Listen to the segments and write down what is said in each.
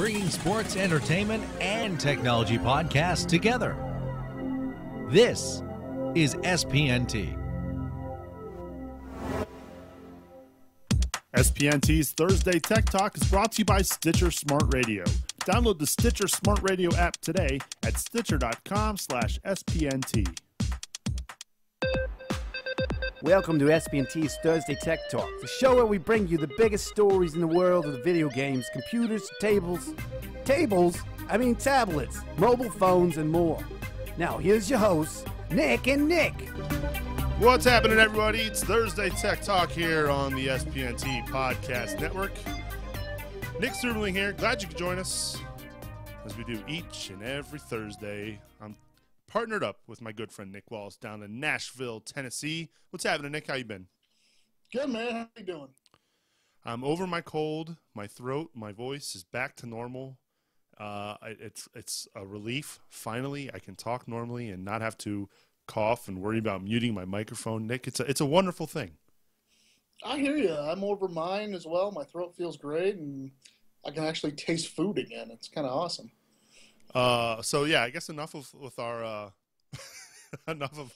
bringing sports, entertainment, and technology podcasts together. This is SPNT. SPNT's Thursday Tech Talk is brought to you by Stitcher Smart Radio. Download the Stitcher Smart Radio app today at stitcher.com/SPNT. Welcome to SPNT's Thursday Tech Talk, the show where we bring you the biggest stories in the world of the video games, computers, tablets, mobile phones, and more. Now, here's your hosts, Nick and Nick. What's happening, everybody? It's Thursday Tech Talk here on the SPNT Podcast Network. Nick Sterling here. Glad you could join us as we do each and every Thursday. I'm partnered up with my good friend Nick Walls down in Nashville, Tennessee. What's happening, Nick? How you been? Good, man. How you doing? I'm over my cold. My throat, my voice is back to normal. It's a relief. Finally, I can talk normally and not have to cough and worry about muting my microphone. Nick, it's a wonderful thing. I hear you. I'm over mine as well. My throat feels great, and I can actually taste food again. It's kind of awesome. So yeah, I guess enough of our enough of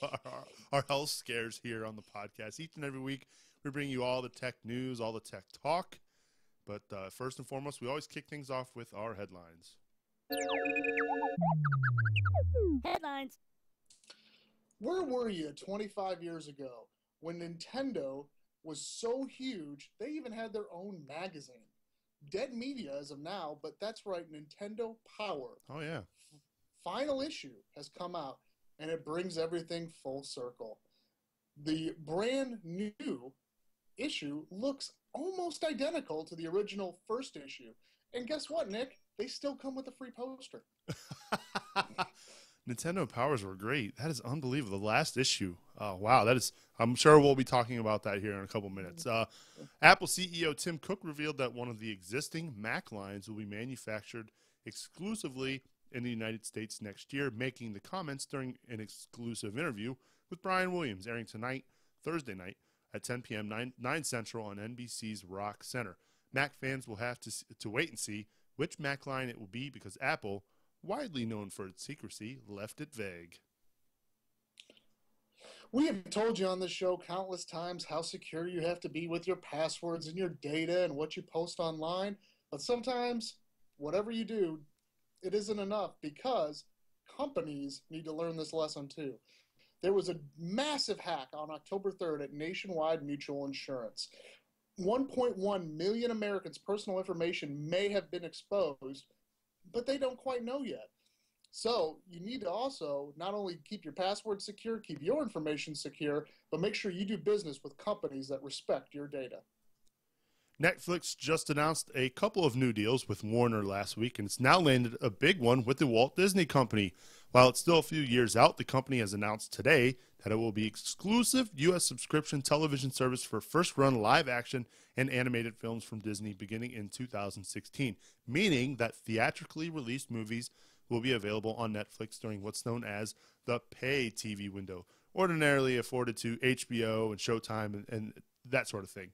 our health scares here on the podcast. Each and every week, we bring you all the tech news, all the tech talk. But first and foremost, we always kick things off with our headlines. Headlines. Where were you 25 years ago when Nintendo was so huge they even had their own magazine? Dead media as of now, but that's right, Nintendo Power. Oh, yeah. Final issue has come out, and it brings everything full circle. The brand new issue looks almost identical to the original first issue. And guess what, Nick? They still come with a free poster. Nintendo Powers were great. That is unbelievable. The last issue. Oh, wow. That is. I'm sure we'll be talking about that here in a couple minutes. Apple CEO Tim Cook revealed that one of the existing Mac lines will be manufactured exclusively in the United States next year, making the comments during an exclusive interview with Brian Williams, airing tonight, Thursday night, at 10 p.m., 9 Central on NBC's Rock Center. Mac fans will have to wait and see which Mac line it will be because Apple, widely known for its secrecy, left it vague. We have told you on this show countless times how secure you have to be with your passwords and your data and what you post online. But sometimes, whatever you do, it isn't enough because companies need to learn this lesson too. There was a massive hack on October 3rd at Nationwide Mutual Insurance. 1.1 million Americans' personal information may have been exposed, but they don't quite know yet. So you need to also not only keep your password secure, keep your information secure, but make sure you do business with companies that respect your data. Netflix just announced a couple of new deals with Warner last week, and it's now landed a big one with the Walt Disney Company. While it's still a few years out, the company has announced today that it will be exclusive U.S. subscription television service for first-run live-action and animated films from Disney beginning in 2016, meaning that theatrically released movies will be available on Netflix during what's known as the pay TV window, ordinarily afforded to HBO and Showtime and that sort of thing.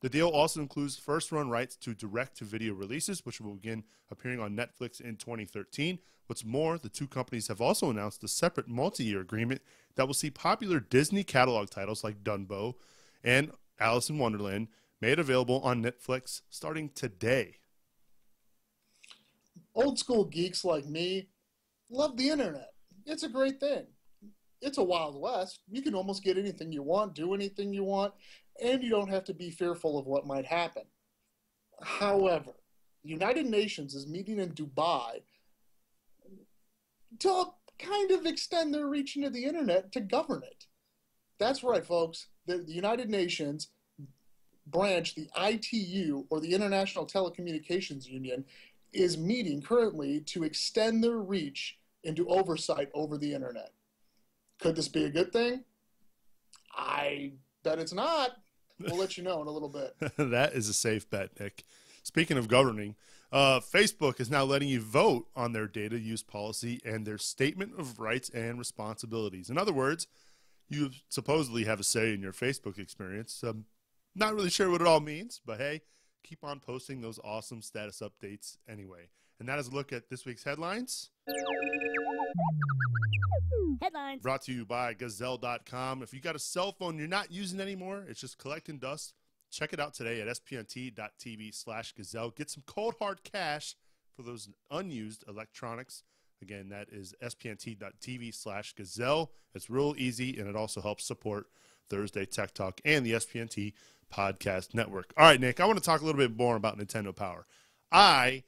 The deal also includes first-run rights to direct-to-video releases, which will begin appearing on Netflix in 2013. What's more, the two companies have also announced a separate multi-year agreement that will see popular Disney catalog titles like Dumbo and Alice in Wonderland made available on Netflix starting today. Old school geeks like me love the internet. It's a great thing. It's a Wild West. You can almost get anything you want, do anything you want, and you don't have to be fearful of what might happen. However, the United Nations is meeting in Dubai to kind of extend their reach into the internet to govern it. That's right, folks. The United Nations branch, the ITU, or the International Telecommunications Union, is meeting currently to extend their reach into oversight over the internet. Could this be a good thing? I bet it's not. We'll let you know in a little bit. That is a safe bet, Nick. Speaking of governing, Facebook is now letting you vote on their data use policy and their statement of rights and responsibilities. In other words, you supposedly have a say in your Facebook experience. Not really sure what it all means, but hey, keep on posting those awesome status updates anyway. And that is a look at this week's headlines. Headlines. Brought to you by Gazelle.com. If you got a cell phone you're not using anymore, it's just collecting dust, check it out today at spnt.tv/Gazelle. Get some cold hard cash for those unused electronics. Again, that is spnt.tv/Gazelle. It's real easy, and it also helps support Thursday Tech Talk and the SPNT Podcast Network. All right, Nick, I want to talk a little bit more about Nintendo Power. I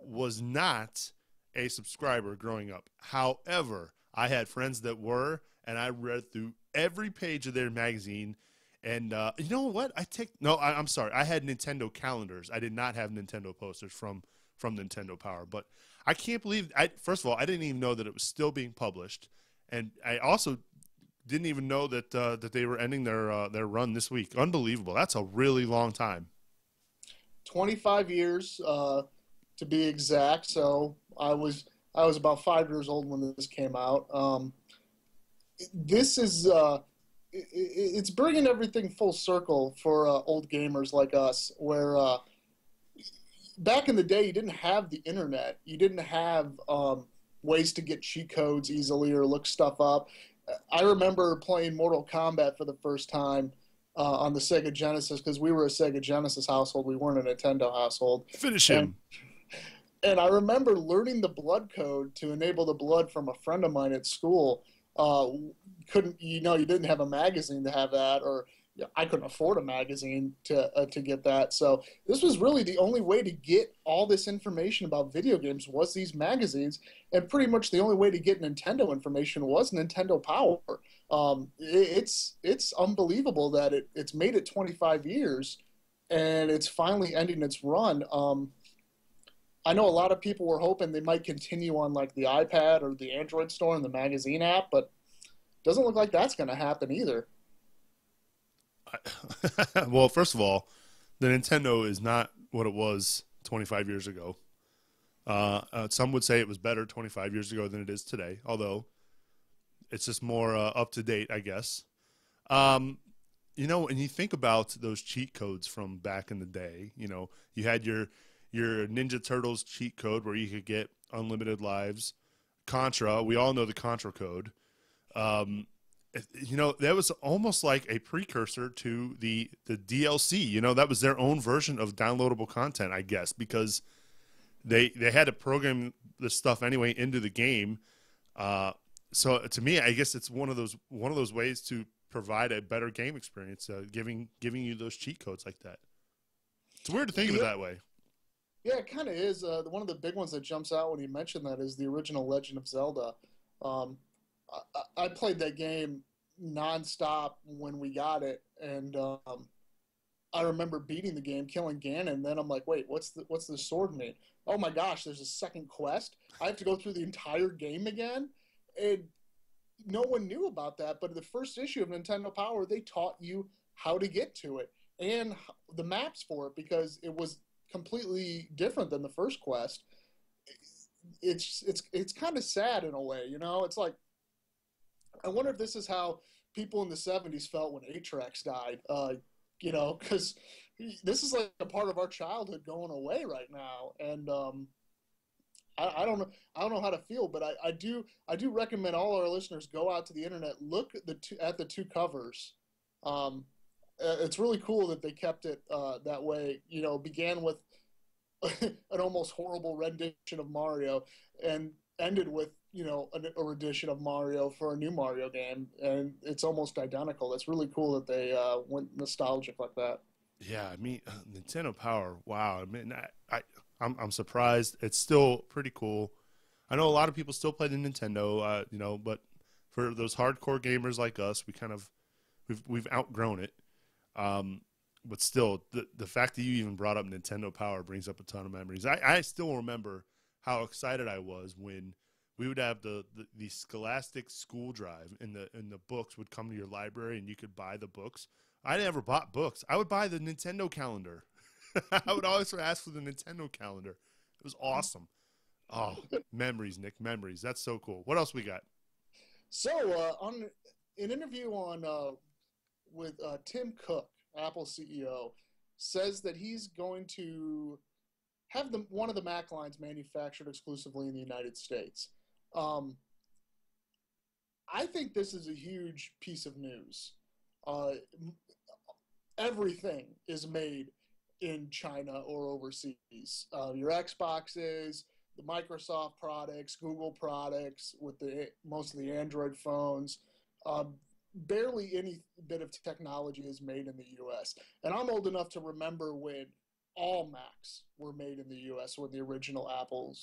was not a subscriber growing up. However, I had friends that were, and I read through every page of their magazine. And you know what? I'm sorry. I had Nintendo calendars. I did not have Nintendo posters from Nintendo Power. But I can't believe first of all, I didn't even know that it was still being published, and I also didn't even know that that they were ending their run this week. Unbelievable. That's a really long time. 25 years to be exact. So I was about 5 years old when this came out. This is it's bringing everything full circle for old gamers like us, where back in the day you didn't have the internet, you didn't have ways to get cheat codes easily or look stuff up. I remember playing Mortal Kombat for the first time on the Sega Genesis, because we were a Sega Genesis household. We weren't a Nintendo household. Finish him. And I remember learning the blood code to enable the blood from a friend of mine at school. You didn't have a magazine to have that, or I couldn't afford a magazine to get that. So this was really the only way to get all this information about video games was these magazines, and pretty much the only way to get Nintendo information was Nintendo Power. It's unbelievable that it's made it 25 years, and it's finally ending its run. I know a lot of people were hoping they might continue on like the iPad or the Android store and the magazine app, but it doesn't look like that's going to happen either. Well, first of all, the Nintendo is not what it was 25 years ago. Some would say it was better 25 years ago than it is today, although it's just more up to date, I guess. And you think about those cheat codes from back in the day. You had your Ninja Turtles cheat code where you could get unlimited lives. Contra, we all know the Contra code. That was almost like a precursor to the DLC. That was their own version of downloadable content, I guess, because they had to program this stuff anyway into the game. So to me, I guess it's one of those ways to provide a better game experience, giving you those cheat codes like that. It's weird to think of it that way. Yeah, it kind of is. One of the big ones that jumps out when you mention that is the original Legend of Zelda. I played that game nonstop when we got it, and I remember beating the game, killing Ganon, and then I'm like, wait, what's the sword mean? Oh my gosh, there's a second quest? I have to go through the entire game again? And no one knew about that, but in the first issue of Nintendo Power, they taught you how to get to it and the maps for it, because it was completely different than the first quest. It's kind of sad in a way, It's like, I wonder if this is how people in the 70s felt when Atrex died, because this is like a part of our childhood going away right now, and I don't know how to feel, but I do recommend all our listeners go out to the internet, look at the two covers. It's really cool that they kept it that way. Began with an almost horrible rendition of Mario and ended with a rendition of Mario for a new Mario game, and it's almost identical. That's really cool that they went nostalgic like that. Yeah, I mean, Nintendo Power. Wow, I mean, I'm surprised. It's still pretty cool. I know a lot of people still play the Nintendo, but for those hardcore gamers like us, we've outgrown it. But still, the fact that you even brought up Nintendo Power brings up a ton of memories. I still remember how excited I was when we would have the Scholastic school drive, and the books would come to your library and you could buy the books. I never bought books. I would buy the Nintendo calendar. I would always ask for the Nintendo calendar. It was awesome. Oh, memories, Nick, memories. That's so cool. What else we got? So, on an interview with Tim Cook, Apple CEO, says that he's going to have one of the Mac lines manufactured exclusively in the United States. I think this is a huge piece of news. Everything is made in China or overseas. Your Xboxes, the Microsoft products, Google products, with most of the Android phones. Barely any bit of technology is made in the U.S. And I'm old enough to remember when all Macs were made in the U.S. when the original Apple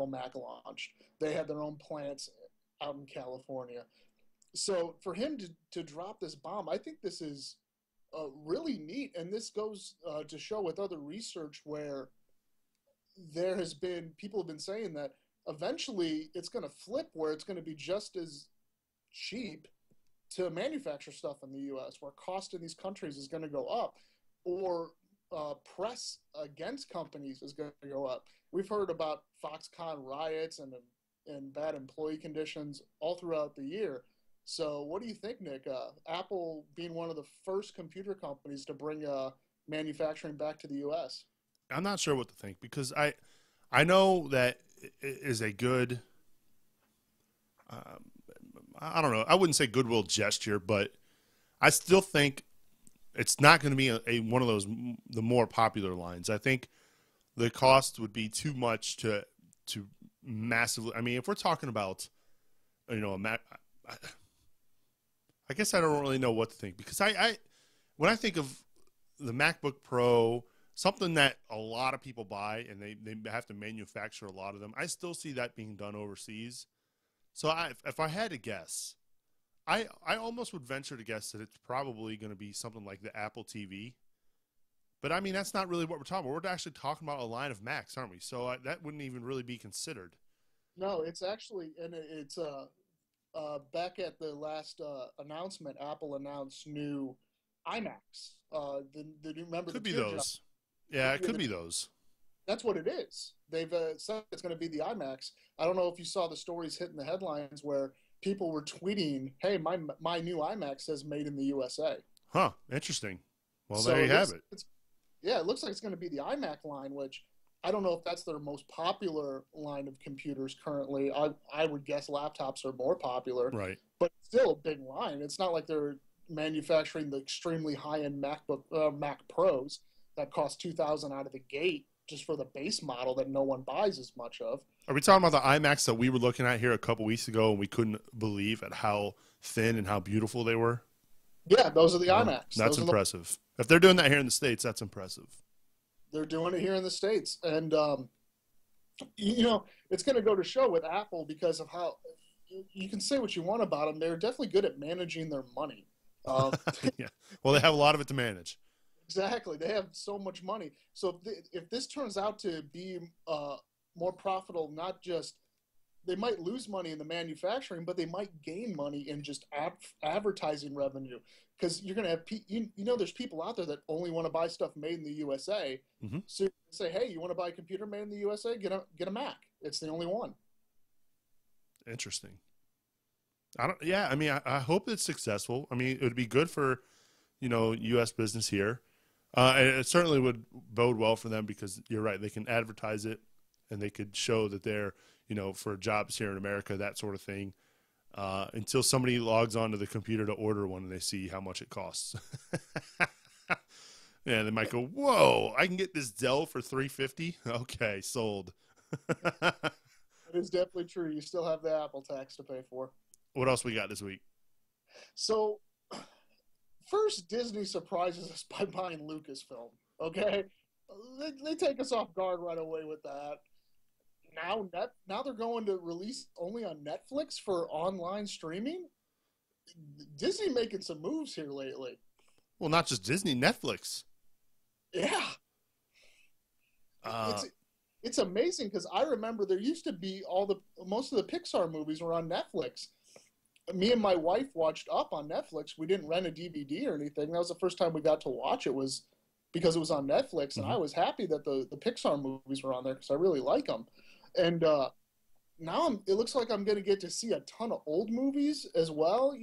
Mac launched. They had their own plants out in California. So for him to drop this bomb, I think this is really neat. And this goes to show with other research where people have been saying that eventually it's going to flip where it's going to be just as cheap to manufacture stuff in the U.S., where cost in these countries is going to go up, or press against companies is going to go up. We've heard about Foxconn riots and bad employee conditions all throughout the year. So what do you think, Nick? Apple being one of the first computer companies to bring manufacturing back to the U.S.? I'm not sure what to think, because I know that it is a good I don't know. I wouldn't say goodwill gesture, but I still think it's not going to be one of the more popular lines. I think the cost would be too much to massively. I mean, if we're talking about, a Mac, I guess I don't really know what to think, because when I think of the MacBook Pro, something that a lot of people buy and they have to manufacture a lot of them, I still see that being done overseas. So if I had to guess, I almost would venture to guess that it's probably going to be something like the Apple TV. But, I mean, that's not really what we're talking about. We're actually talking about a line of Macs, aren't we? So that wouldn't even really be considered. No, it's actually – and it's back at the last announcement, Apple announced new iMacs. Remember could the be those. Yeah, it could be those. That's what it is. They've said it's going to be the iMacs. I don't know if you saw the stories hitting the headlines where people were tweeting, "Hey, my new iMac says made in the USA." Huh? Interesting. Well, so there you have it. It looks like it's going to be the iMac line, which I don't know if that's their most popular line of computers currently. I would guess laptops are more popular, right? But still a big line. It's not like they're manufacturing the extremely high-end Mac Pros that cost $2,000 out of the gate just for the base model that no one buys as much of. Are we talking about the iMacs that we were looking at here a couple weeks ago and we couldn't believe at how thin and how beautiful they were? Yeah, those are the iMacs. That's impressive. If they're doing that here in the States, that's impressive. They're doing it here in the States. And, it's going to go to show with Apple because of how you can say what you want about them. They're definitely good at managing their money. Yeah. Well, they have a lot of it to manage. Exactly. They have so much money. So if this turns out to be more profitable, not just they might lose money in the manufacturing, but they might gain money in just advertising revenue, because you're going to have there's people out there that only want to buy stuff made in the USA. Mm-hmm. So you say, hey, you want to buy a computer made in the USA? Get a Mac. It's the only one. Interesting. I hope it's successful. I mean, it would be good for U.S. business here. And it certainly would bode well for them, because you're right. They can advertise it and they could show that they're, for jobs here in America, that sort of thing, until somebody logs onto the computer to order one and they see how much it costs. Yeah, they might go, whoa, I can get this Dell for $350. Okay, sold. It is definitely true. You still have the Apple tax to pay for. What else we got this week? So, first, Disney surprises us by buying Lucasfilm, okay? They take us off guard right away with that. Now they're going to release only on Netflix for online streaming? Disney making some moves here lately. Well, not just Disney, Netflix. Yeah. It's amazing, because I remember there used to be most of the Pixar movies were on Netflix. Me and my wife watched Up on Netflix. We didn't rent a DVD or anything. That was the first time we got to watch it, was because it was on Netflix, and I was happy that the Pixar movies were on there because I really like them. And now it looks like I'm going to get to see a ton of old movies as well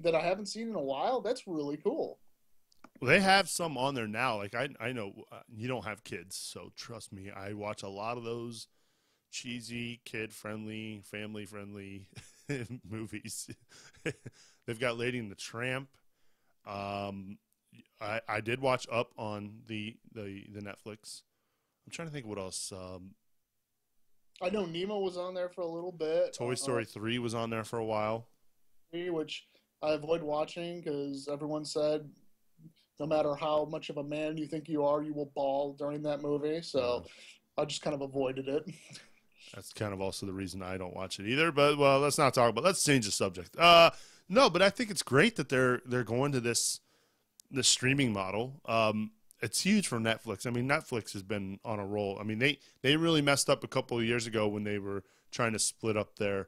that I haven't seen in a while. That's really cool. Well, they have some on there now. Like I know you don't have kids, so trust me, I watch a lot of those cheesy, kid-friendly, family-friendly movies. They've got Lady and the Tramp. I did watch Up on the Netflix. I'm trying to think what else. I know Nemo was on there for a little bit. Toy Story 3 was on there for a while. Which I avoid watching because everyone said no matter how much of a man you think you are, you will bawl during that movie. So I just kind of avoided it. That's kind of also the reason I don't watch it either. But, well, let's not talk about it. Let's change the subject. No, but I think it's great that they're going to this streaming model. It's huge for Netflix. I mean, Netflix has been on a roll. I mean, they really messed up a couple of years ago when they were trying to split up their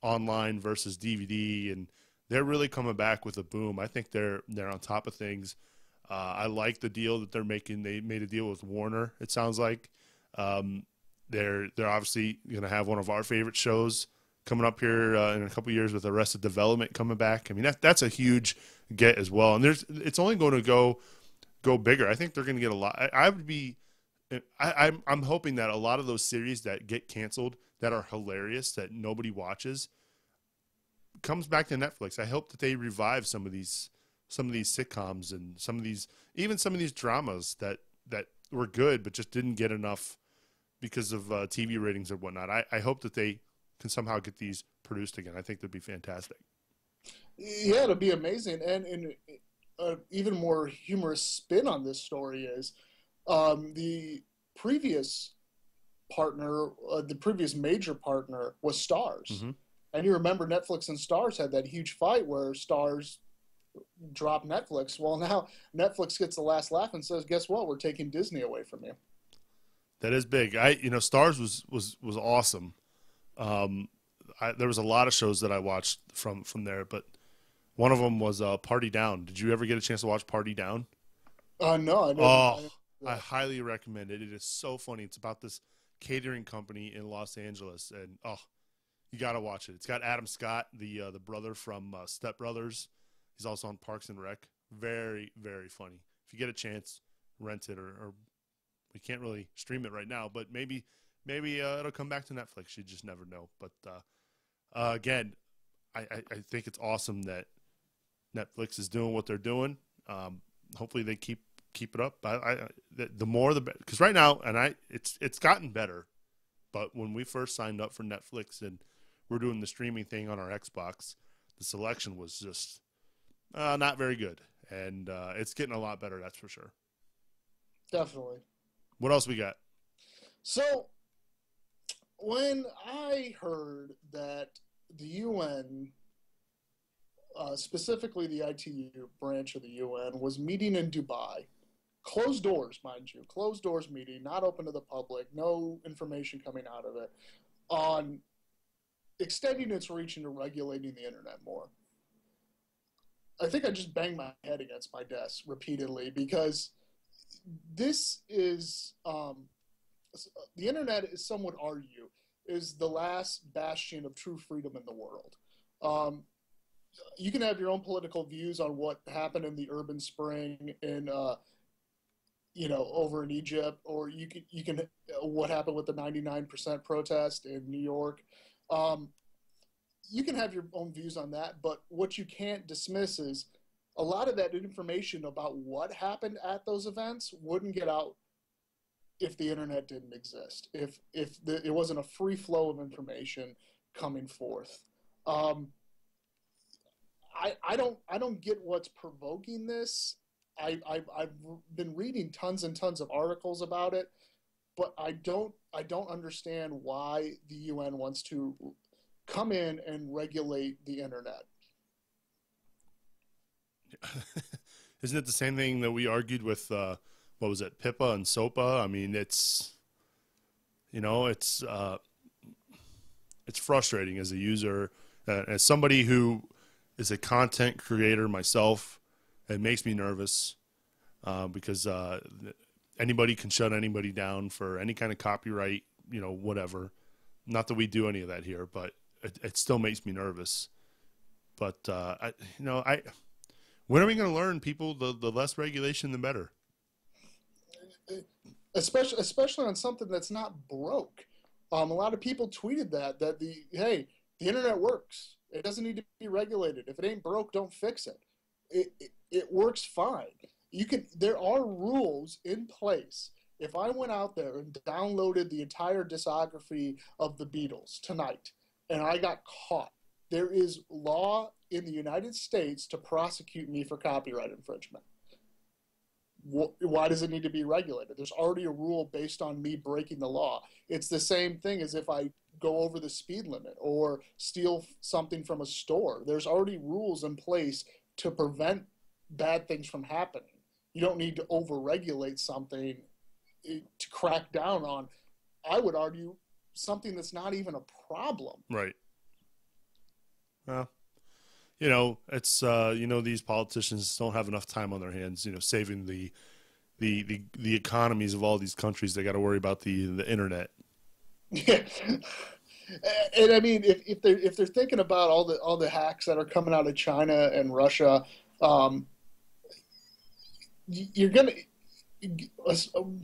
online versus DVD, and they're really coming back with a boom. I think they're on top of things. I like the deal that they're making. They made a deal with Warner, it sounds like. They're obviously going to have one of our favorite shows coming up here in a couple of years with Arrested Development coming back. I mean, that's a huge get as well. And it's only going to go bigger. I think they're going to get a lot. I'm hoping that a lot of those series that get canceled that are hilarious that nobody watches comes back to Netflix. I hope that they revive some of these sitcoms and some of these dramas that were good but just didn't get enough because of TV ratings or whatnot. I hope that they can somehow get these produced again. I think that'd be fantastic. Yeah, it'd be amazing. And even more humorous spin on this story is the previous partner, the previous major partner was Starz. Mm-hmm. And you remember Netflix and Starz had that huge fight where Starz dropped Netflix. Well, now Netflix gets the last laugh and says, guess what? We're taking Disney away from you. That is big. Starz was awesome. There was a lot of shows that I watched from there, but one of them was Party Down. Did you ever get a chance to watch Party Down? No, I didn't. I highly recommend it. It is so funny. It's about this catering company in Los Angeles, and you got to watch it. It's got Adam Scott, the brother from Step Brothers. He's also on Parks and Rec. Very, very funny. If you get a chance, rent it, or we can't really stream it right now, but maybe it'll come back to Netflix. You just never know. But again, I think it's awesome that Netflix is doing what they're doing. Hopefully they keep it up. The more the better, because right now, it's gotten better. But when we first signed up for Netflix and we're doing the streaming thing on our Xbox, the selection was just not very good, and it's getting a lot better. That's for sure. Definitely. What else we got? So, when I heard that the UN, specifically the ITU branch of the UN, was meeting in Dubai, closed doors, mind you, closed doors meeting, not open to the public, no information coming out of it, on extending its reach into regulating the internet more. I think I just banged my head against my desk repeatedly because this is the internet is, some would argue, is the last bastion of true freedom in the world. You can have your own political views on what happened in the Urban Spring in over in Egypt, or you can what happened with the 99% protest in New York. You can have your own views on that, but what you can't dismiss is a lot of that information about what happened at those events wouldn't get out if the internet didn't exist, if it wasn't a free flow of information coming forth. I don't get what's provoking this. I've been reading tons and tons of articles about it, but I don't understand why the UN wants to come in and regulate the internet. Isn't it the same thing that we argued with what was it, PIPA and SOPA? I mean, it's frustrating as a user, as somebody who is a content creator myself. It makes me nervous because anybody can shut anybody down for any kind of copyright, whatever. Not that we do any of that here, but it still makes me nervous. But When are we going to learn, people, the less regulation, the better? Especially on something that's not broke. A lot of people tweeted that the internet works. It doesn't need to be regulated. If it ain't broke, don't fix it. It works fine. There are rules in place. If I went out there and downloaded the entire discography of the Beatles tonight and I got caught, there is law in the United States to prosecute me for copyright infringement. Why does it need to be regulated? There's already a rule based on me breaking the law. It's the same thing as if I go over the speed limit or steal something from a store. There's already rules in place to prevent bad things from happening. You don't need to over-regulate something to crack down on, I would argue, something that's not even a problem. Right. Well, it's these politicians don't have enough time on their hands, saving the economies of all these countries. They got to worry about the internet. Yeah. And I mean, if they're thinking about all the hacks that are coming out of China and Russia,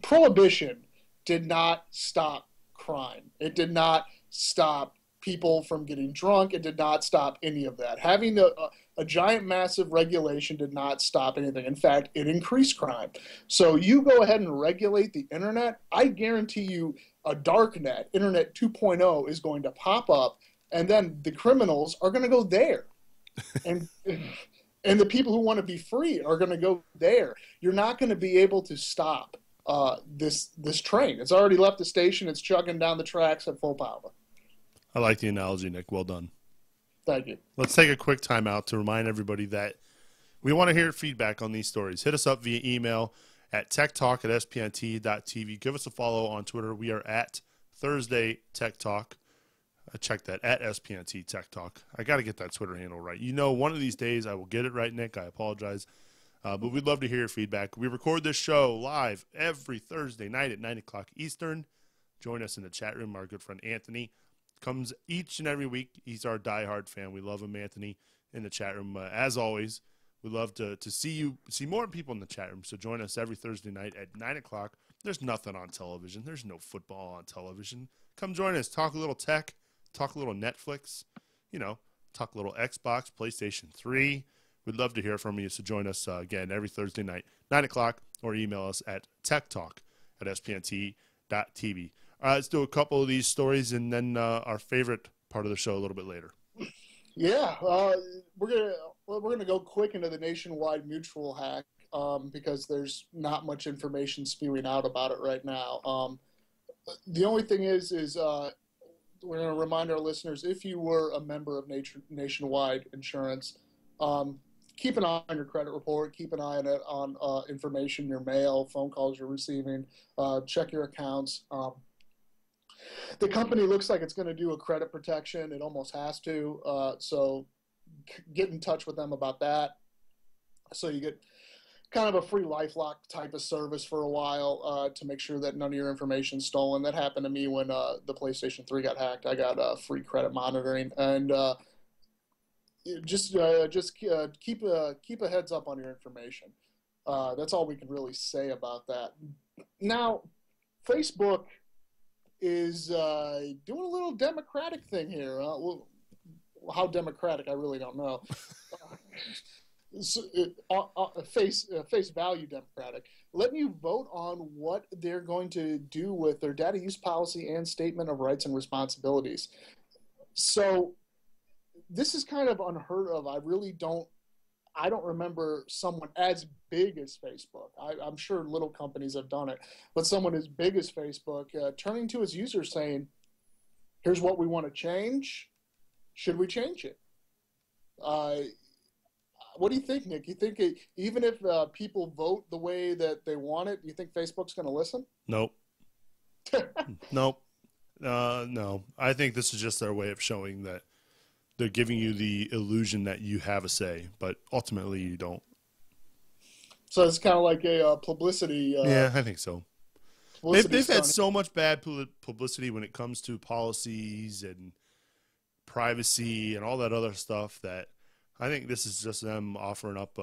prohibition did not stop crime. It did not stop people from getting drunk. It did not stop any of that. Having a giant, massive regulation did not stop anything. In fact, it increased crime. So you go ahead and regulate the internet, I guarantee you a dark net, Internet 2.0, is going to pop up, and then the criminals are going to go there. And the people who want to be free are going to go there. You're not going to be able to stop this train. It's already left the station. It's chugging down the tracks at full power. I like the analogy, Nick. Well done. Thank you. Let's take a quick time out to remind everybody that we want to hear feedback on these stories. Hit us up via email at techtalk@spnt.tv. Give us a follow on Twitter. We are at Thursday Tech Talk. Check that, at SPNT Tech Talk. I got to get that Twitter handle right. One of these days I will get it right, Nick. I apologize. But we'd love to hear your feedback. We record this show live every Thursday night at 9 o'clock Eastern. Join us in the chat room. Our good friend Anthony comes each and every week. He's our diehard fan. We love him, Anthony, in the chat room. As always, we love to see more people in the chat room. So join us every Thursday night at 9 o'clock. There's nothing on television. There's no football on television. Come join us. Talk a little tech. Talk a little Netflix. Talk a little Xbox, PlayStation 3. We'd love to hear from you. So join us again every Thursday night, 9 o'clock, or email us at techtalk@spnt.tv. Let's do a couple of these stories and then our favorite part of the show a little bit later. Yeah, we're gonna go quick into the Nationwide Mutual hack because there's not much information spewing out about it right now. The only thing is we're going to remind our listeners, if you were a member of Nationwide Insurance, keep an eye on your credit report, keep an eye on information, your mail, phone calls you're receiving, check your accounts. The company looks like it's going to do a credit protection. It almost has to. So get in touch with them about that. So you get kind of a free LifeLock type of service for a while to make sure that none of your information is stolen. That happened to me when the PlayStation 3 got hacked. I got free credit monitoring. And just keep a heads up on your information. That's all we can really say about that. Now, Facebook is doing a little democratic thing here. Well, how democratic, I really don't know. Face value democratic. Letting you vote on what they're going to do with their data use policy and statement of rights and responsibilities. So this is kind of unheard of. I don't remember someone as big as Facebook. I'm sure little companies have done it, but someone as big as Facebook turning to its users saying, here's what we want to change. Should we change it? What do you think, Nick? You think even if people vote the way that they want it, do you think Facebook's going to listen? Nope. Nope. No. I think this is just their way of showing that they're giving you the illusion that you have a say, but ultimately you don't. So it's kind of like a publicity. Yeah, I think so. They've had so much bad publicity when it comes to policies and privacy and all that other stuff that I think this is just them offering up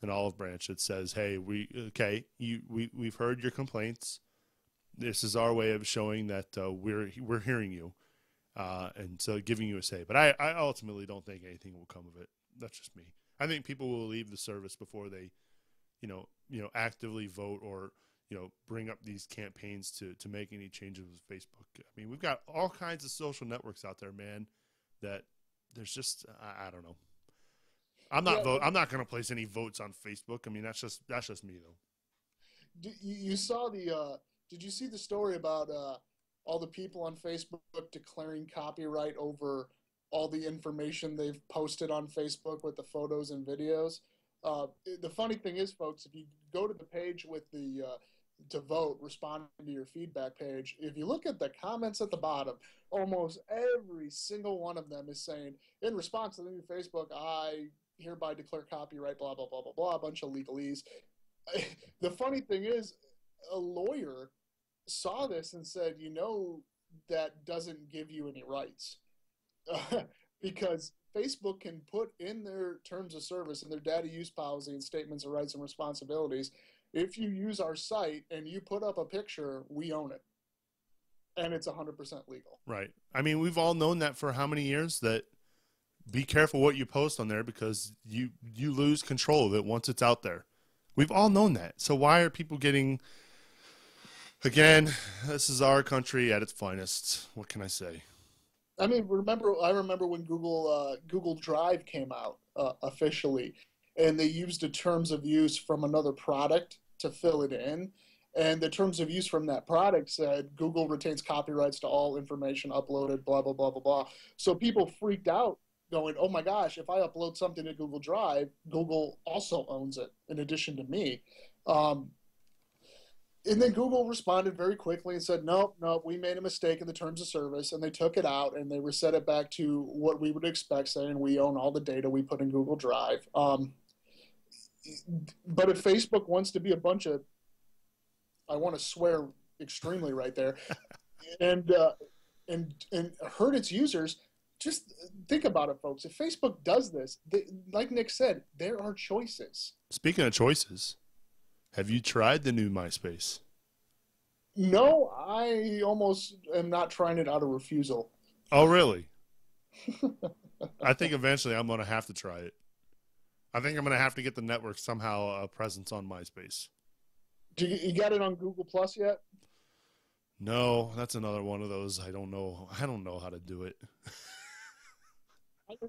an olive branch that says, "Hey, we've heard your complaints. This is our way of showing that we're hearing you, and so giving you a say." But I ultimately don't think anything will come of it. That's just me. I think people will leave the service before they, actively vote or bring up these campaigns to make any changes with Facebook. I mean, we've got all kinds of social networks out there, man. That there's just I don't know. I'm not I'm not going to place any votes on Facebook. I mean, that's just me though. You saw did you see the story about all the people on Facebook declaring copyright over all the information they've posted on Facebook with the photos and videos? The funny thing is, folks, if you go to the page with the to vote, responding to your feedback page, if you look at the comments at the bottom, almost every single one of them is saying, in response to the new Facebook, I hereby declare copyright, blah, blah, blah, blah, blah, a bunch of legalese. The funny thing is, a lawyer saw this and said, that doesn't give you any rights. Because Facebook can put in their terms of service and their data use policy and statements of rights and responsibilities, if you use our site and you put up a picture, we own it. And it's 100% legal. Right. I mean, we've all known that for how many years, that be careful what you post on there because you lose control of it once it's out there. We've all known that. So why are people getting, again, this is our country at its finest. What can I say? I mean, I remember when Google Drive came out officially, and they used the terms of use from another product to fill it in. And the terms of use from that product said Google retains copyrights to all information uploaded, blah, blah, blah, blah, blah. So people freaked out going, oh my gosh, if I upload something to Google Drive, Google also owns it in addition to me. And then Google responded very quickly and said, nope, we made a mistake in the terms of service, and they took it out and they reset it back to what we would expect, saying we own all the data we put in Google Drive. But if Facebook wants to be a bunch of, I want to swear extremely right there, and hurt its users, just think about it, folks. If Facebook does this, like Nick said, there are choices. Speaking of choices, have you tried the new MySpace? No, I almost am not trying it out of refusal. Oh, really? I think eventually I'm going to have to try it. I think I'm going to have to get the network somehow a presence on MySpace. You got it on Google Plus yet? No, that's another one of those. I don't know how to do it.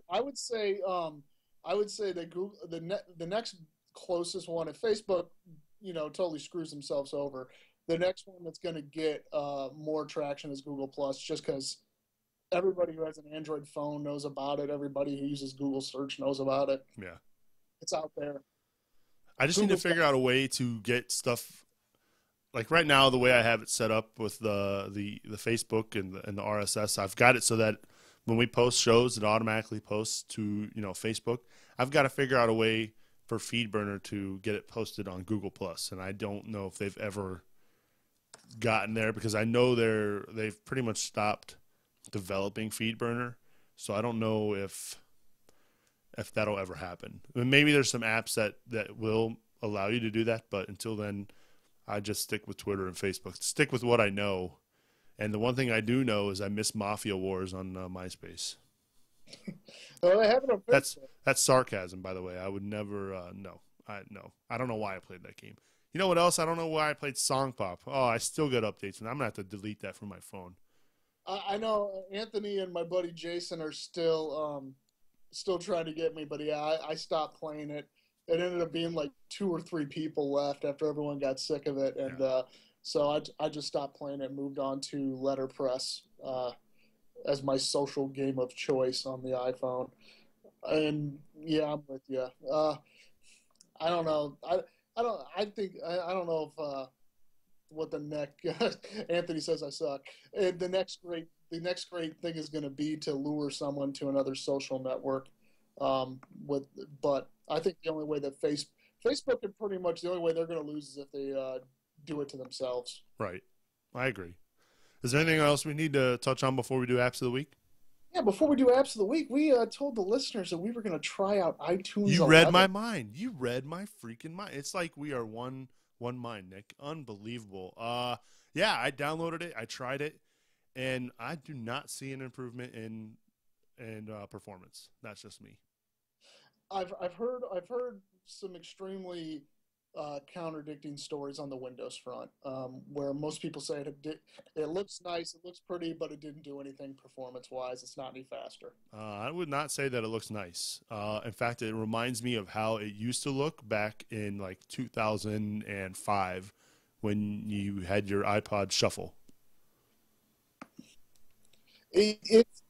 I would say that Google, the next closest one, if Facebook, totally screws themselves over, the next one that's going to get more traction is Google Plus, just because everybody who has an Android phone knows about it. Everybody who uses Google search knows about it. Yeah. It's out there. I just need to figure out a way to get stuff, like right now, the way I have it set up with the Facebook and the RSS, I've got it so that when we post shows, it automatically posts to, Facebook. I've got to figure out a way for FeedBurner to get it posted on Google Plus, and I don't know if they've ever gotten there, because I know they've pretty much stopped developing FeedBurner, so I don't know if that'll ever happen. I mean, maybe there's some apps that will allow you to do that, but until then, I just stick with Twitter and Facebook. Stick with what I know. And the one thing I do know is I miss Mafia Wars on MySpace. Well, I have it on Facebook. That's sarcasm, by the way. I would never. No. I don't know why I played that game. You know what else? I don't know why I played Song Pop. Oh, I still get updates, and I'm gonna have to delete that from my phone. I know Anthony and my buddy Jason are still trying to get me, but yeah, I stopped playing it. It ended up being like 2 or 3 people left after everyone got sick of it, and so I just stopped playing it and moved on to Letterpress as my social game of choice on the iPhone. And yeah, I'm with you. I don't know. I don't know if what the Anthony says I suck. The next great thing is going to be to lure someone to another social network. But I think the only way that Facebook is pretty much the only way they're going to lose is if they do it to themselves. Right. I agree. Is there anything else we need to touch on before we do apps of the week? Yeah, before we do apps of the week, we told the listeners that we were going to try out iTunes. You 11. read my mind. You read my freaking mind. It's like we are one mind, Nick. Unbelievable. Yeah, I downloaded it. I tried it, and I do not see an improvement in performance. That's just me. I've heard some extremely contradicting stories on the Windows front, where most people say it looks nice, it looks pretty, but it didn't do anything performance-wise. It's not any faster. I would not say that it looks nice. In fact, it reminds me of how it used to look back in like 2005 when you had your iPod Shuffle. It's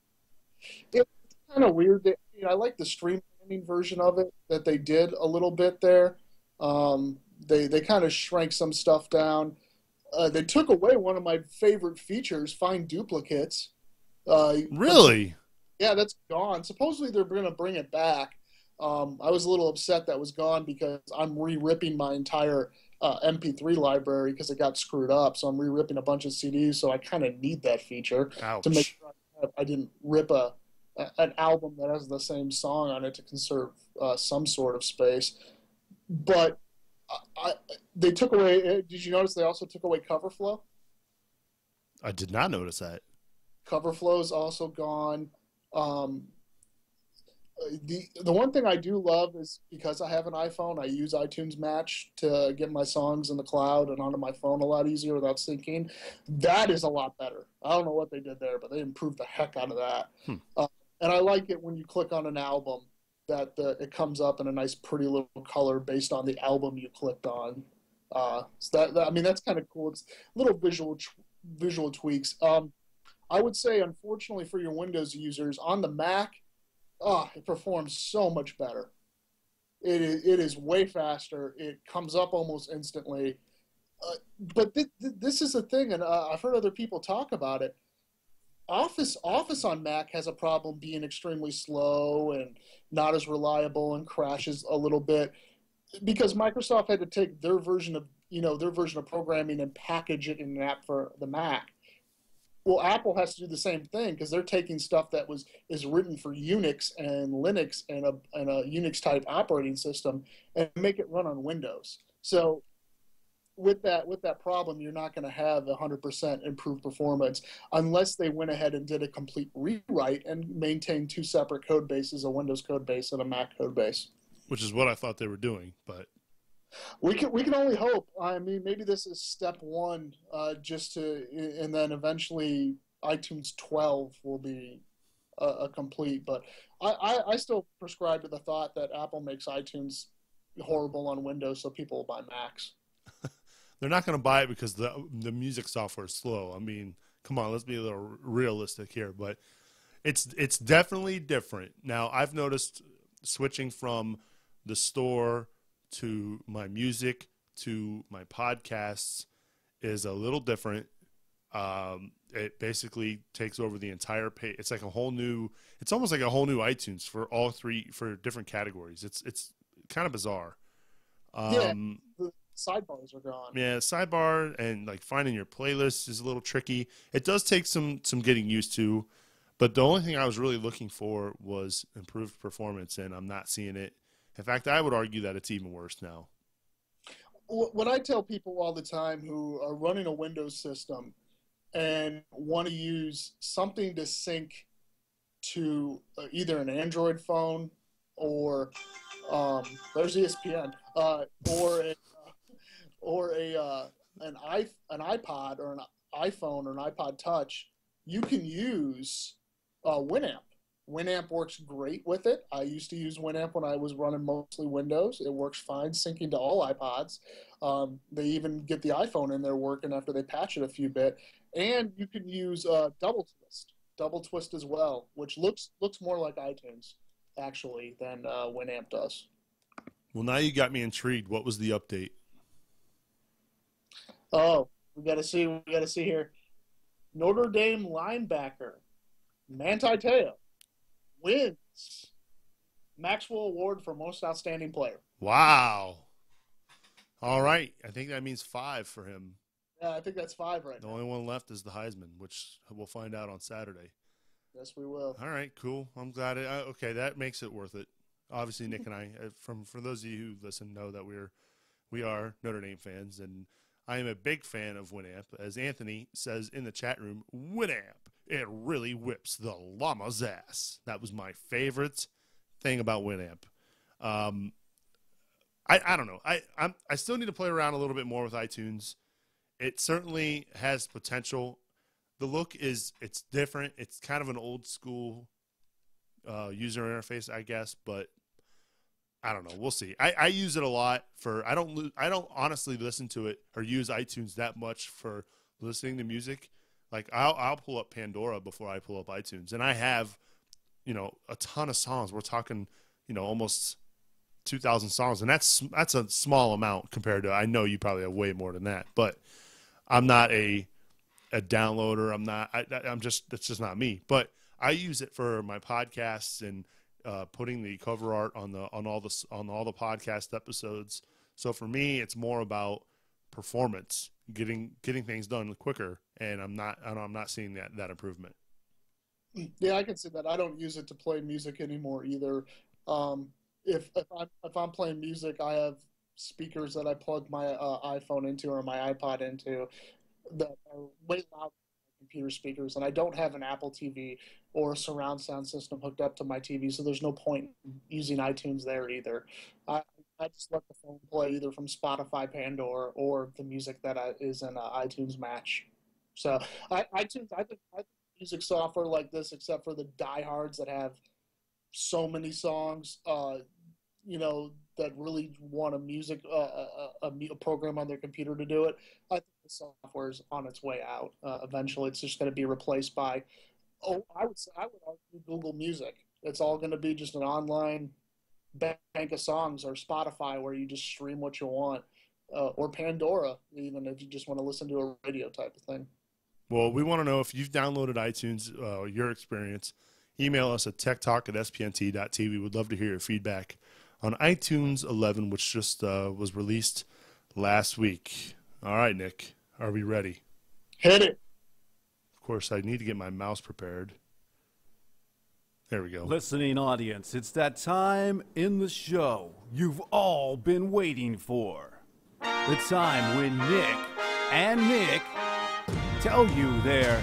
kind of weird. I like the streamlining version of it that they did a little bit there. They kind of shrank some stuff down. They took away one of my favorite features, find duplicates. Really? Yeah, that's gone. Supposedly they're going to bring it back. I was a little upset that was gone because I'm re-ripping my entire MP3 library because it got screwed up. So I'm re-ripping a bunch of CDs, so I kind of need that feature Ouch. to make sure I didn't rip an album that has the same song on it to conserve some sort of space. But they took away. Did you notice they also took away CoverFlow? I did not notice that. CoverFlow is also gone. The one thing I do love is because I have an iPhone, I use iTunes Match to get my songs in the cloud and onto my phone a lot easier without syncing. That is a lot better. I don't know what they did there, but they improved the heck out of that. And I like it when you click on an album that it comes up in a nice, pretty little color based on the album you clicked on. So that's kind of cool. It's little visual tweaks. I would say, unfortunately for your Windows users, on the Mac, it performs so much better. It is way faster. It comes up almost instantly. But this is the thing, and I've heard other people talk about it. Office on Mac has a problem being extremely slow and not as reliable and crashes a little bit because Microsoft had to take their version of programming and package it in an app for the Mac. Well, Apple has to do the same thing because they're taking stuff that is written for Unix and Linux and a Unix type operating system and make it run on Windows. So with that problem, you're not going to have 100% improved performance unless they went ahead and did a complete rewrite and maintained two separate code bases, a Windows code base and a Mac code base. Which is what I thought they were doing, but we can only hope. I mean, maybe this is step one, and then eventually iTunes 12 will be a complete. But I still prescribe to the thought that Apple makes iTunes horrible on Windows, so people will buy Macs. They're not going to buy it because the music software is slow. I mean, come on, let's be a little realistic here. But it's definitely different. Now, I've noticed switching from the store to my music to my podcasts is a little different. It basically takes over the entire page. It's like it's almost like a whole new iTunes for all three, for different categories. It's kind of bizarre. The sidebars are gone. Yeah, sidebar and like finding your playlist is a little tricky. It does take some getting used to, but the only thing I was really looking for was improved performance, and I'm not seeing it. In fact, I would argue that it's even worse now. What I tell people all the time who are running a Windows system and want to use something to sync to either an Android phone or there's ESPN or an iPod or an iPhone or an iPod Touch, you can use Winamp. Winamp works great with it. I used to use Winamp when I was running mostly Windows. It works fine syncing to all iPods. They even get the iPhone in there working after they patch it a few bit. And you can use Double Twist as well, which looks more like iTunes actually than Winamp does. Well, now you got me intrigued. What was the update? Oh, we got to see here. Notre Dame linebacker Manti Te'o wins Maxwell Award for Most Outstanding Player. Wow. All right. I think that means 5 for him. Yeah, I think that's 5 right The now. only one left is the Heisman, which we'll find out on Saturday. Yes, we will. All right, cool. I'm glad. Okay, that makes it worth it. Obviously, Nick and I, for those of you who listen, know that we are Notre Dame fans, and I am a big fan of Winamp. As Anthony says in the chat room, Winamp, it really whips the llama's ass. That was my favorite thing about Winamp. I don't know. I still need to play around a little bit more with iTunes. It certainly has potential. The look it's different. It's kind of an old school user interface, I guess, but I don't know. We'll see. I use it a lot for. I don't honestly listen to it or use iTunes that much for listening to music. Like I'll pull up Pandora before I pull up iTunes, and I have, a ton of songs. We're talking, almost 2,000 songs, and that's a small amount compared to. I know you probably have way more than that, but I'm not a downloader. I'm not. That's just not me. But I use it for my podcasts and putting the cover art on all the podcast episodes. So for me, it's more about performance, getting things done quicker, and I'm not seeing that improvement. Yeah, I can see that. I don't use it to play music anymore either. If I'm playing music, I have speakers that I plug my iPhone into or my iPod into that are way louder than computer speakers, and I don't have an Apple TV or a surround sound system hooked up to my TV, so there's no point using iTunes there either. I just let the phone play either from Spotify, Pandora, or the music that is in iTunes Match. So iTunes, I think music software like this, except for the diehards that have so many songs, that really want a program on their computer to do it. I think the software is on its way out. Eventually, it's just going to be replaced by, I would argue Google Music. It's all going to be just an online bank of songs, or Spotify where you just stream what you want, or Pandora, even if you just want to listen to a radio type of thing. Well, we want to know if you've downloaded iTunes, your experience. Email us at techtalk@spnt.tv. We would love to hear your feedback on iTunes 11, which just was released last week. All right, Nick, are we ready? Hit it. Of course, I need to get my mouse prepared. There we go. Listening audience, it's that time in the show you've all been waiting for. The time when Nick tell you their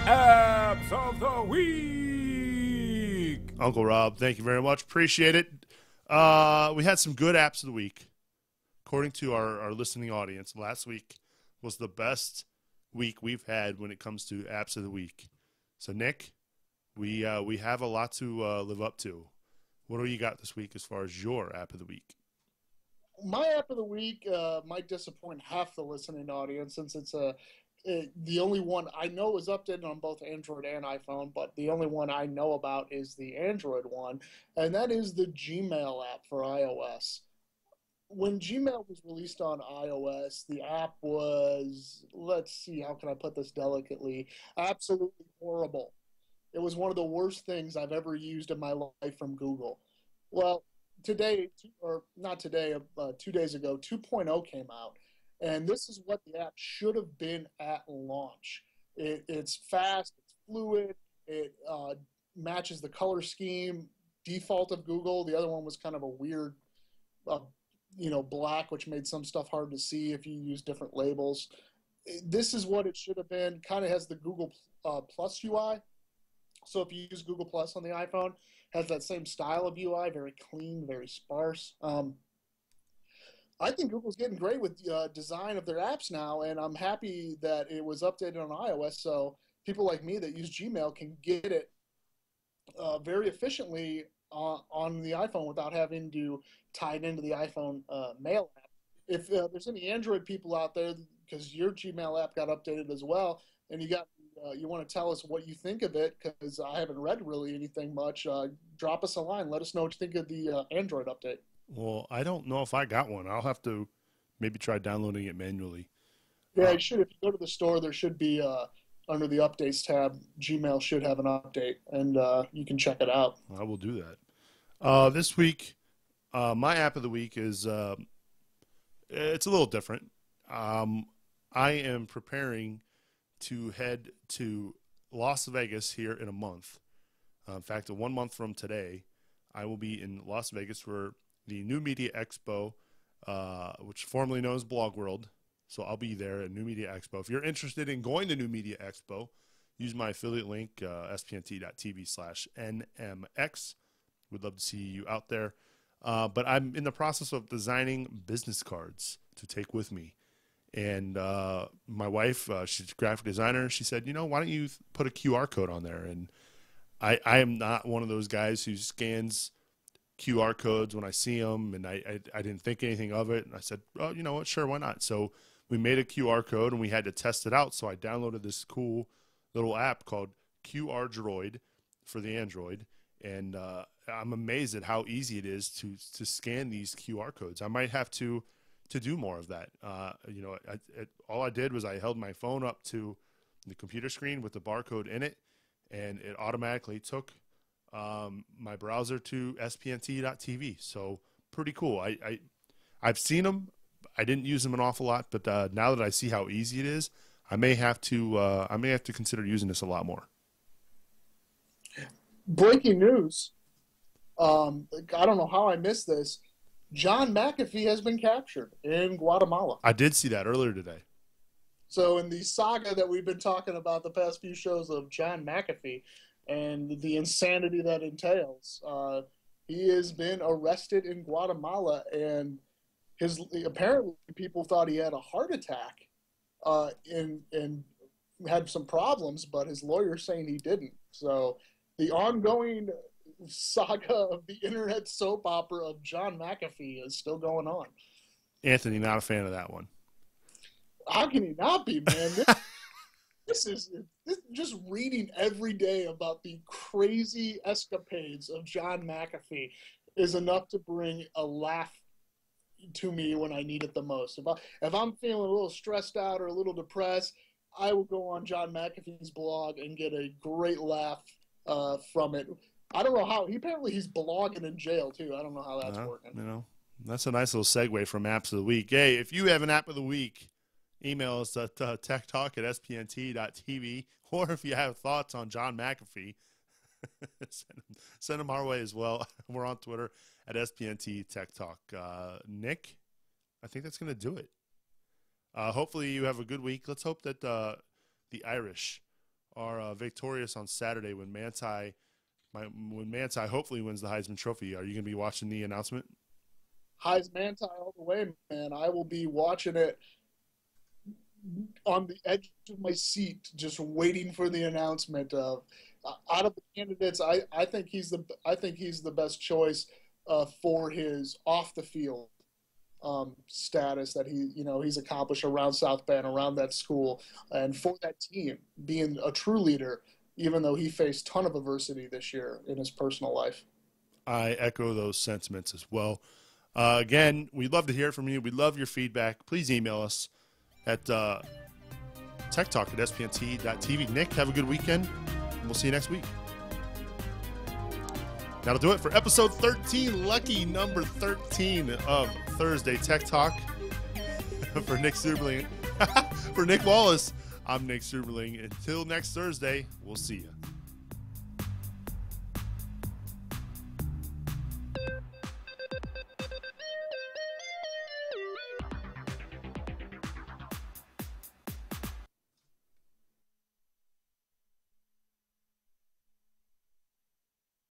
apps of the week. Uncle Rob, thank you very much. Appreciate it. We had some good apps of the week. According to our listening audience, last week was the best week we've had when it comes to apps of the week. So, Nick, we have a lot to live up to. What do you got this week as far as your app of the week? My app of the week might disappoint half the listening audience, since it's the only one I know is updated on both Android and iPhone, but the only one I know about is the Android one, and that is the Gmail app for iOS. When Gmail was released on iOS, the app was, let's see, how can I put this delicately, absolutely horrible. It was one of the worst things I've ever used in my life from Google. Well, today, or not today, 2 days ago, 2.0 came out. And this is what the app should have been at launch. It's fast, it's fluid, it matches the color scheme default of Google. The other one was kind of a weird, black, which made some stuff hard to see if you use different labels. This is what it should have been. Kind of has the Google Plus UI. So if you use Google Plus on the iPhone, has that same style of UI, very clean, very sparse. I think Google's getting great with design of their apps now, and I'm happy that it was updated on iOS so people like me that use Gmail can get it very efficiently on the iPhone without having to tie it into the iPhone Mail app. If there's any Android people out there, because your Gmail app got updated as well, and you want to tell us what you think of it, because I haven't read really anything much, drop us a line. Let us know what you think of the Android update. Well, I don't know if I got one. I'll have to maybe try downloading it manually. Yeah, you should. If you go to the store, there should be, under the updates tab, Gmail should have an update, and you can check it out. I will do that. This week, my app of the week is, it's a little different. I am preparing to head to Las Vegas here in a month In fact, 1 month from today, I will be in Las Vegas for the New Media Expo, which formerly known as Blog World. So I'll be there at New Media Expo. If you're interested in going to New Media Expo, use my affiliate link, spnt.tv/NMX. We'd love to see you out there. But I'm in the process of designing business cards to take with me. And my wife, she's a graphic designer. She said, why don't you put a QR code on there? And I am not one of those guys who scans QR codes when I see them, and I didn't think anything of it. And I said, oh, you know what? Sure, why not? So we made a QR code, and we had to test it out. So I downloaded this cool little app called QR Droid for the Android, and I'm amazed at how easy it is to scan these QR codes. I might have to do more of that. All I did was I held my phone up to the computer screen with the barcode in it, and it automatically took my browser to spnt.tv. So pretty cool. I've seen them. I didn't use them an awful lot, but now that I see how easy it is, I may have to consider using this a lot more. Breaking news. I don't know how I missed this. John McAfee has been captured in Guatemala. I did see that earlier today. So in the saga that we've been talking about the past few shows of John McAfee and the insanity that entails, he has been arrested in Guatemala, and apparently people thought he had a heart attack and had some problems, but his lawyer's saying he didn't. So the ongoing saga of the internet soap opera of John McAfee is still going on. Anthony, not a fan of that one. How can he not be, man? This is just reading every day about the crazy escapades of John McAfee is enough to bring a laugh to me when I need it the most. If I'm feeling a little stressed out or a little depressed, I will go on John McAfee's blog and get a great laugh from it. I don't know how. Apparently he's blogging in jail, too. I don't know how that's working. That's a nice little segue from Apps of the Week. Hey, if you have an App of the Week, email us at techtalk@spnt.tv. Or if you have thoughts on John McAfee, send them our way as well. We're on Twitter at SPNT Tech Talk. Nick, I think that's going to do it. Hopefully you have a good week. Let's hope that the Irish are victorious on Saturday when Manti hopefully wins the Heisman Trophy. Are you going to be watching the announcement? Heisman all the way, man. I will be watching it on the edge of my seat, just waiting for the announcement of. Out of the candidates, I think he's the best choice for his off the field status that he's accomplished around South Bend, around that school, and for that team, being a true leader, even though he faced a ton of adversity this year in his personal life. I echo those sentiments as well. Again, we'd love to hear from you. We'd love your feedback. Please email us at techtalk@spnt.tv. Nick, have a good weekend. We'll see you next week. That'll do it for episode 13, lucky number 13 of Thursday Tech Talk. For Nick Suberling, for Nick Wallace, I'm Nick Suberling. Until next Thursday, we'll see you.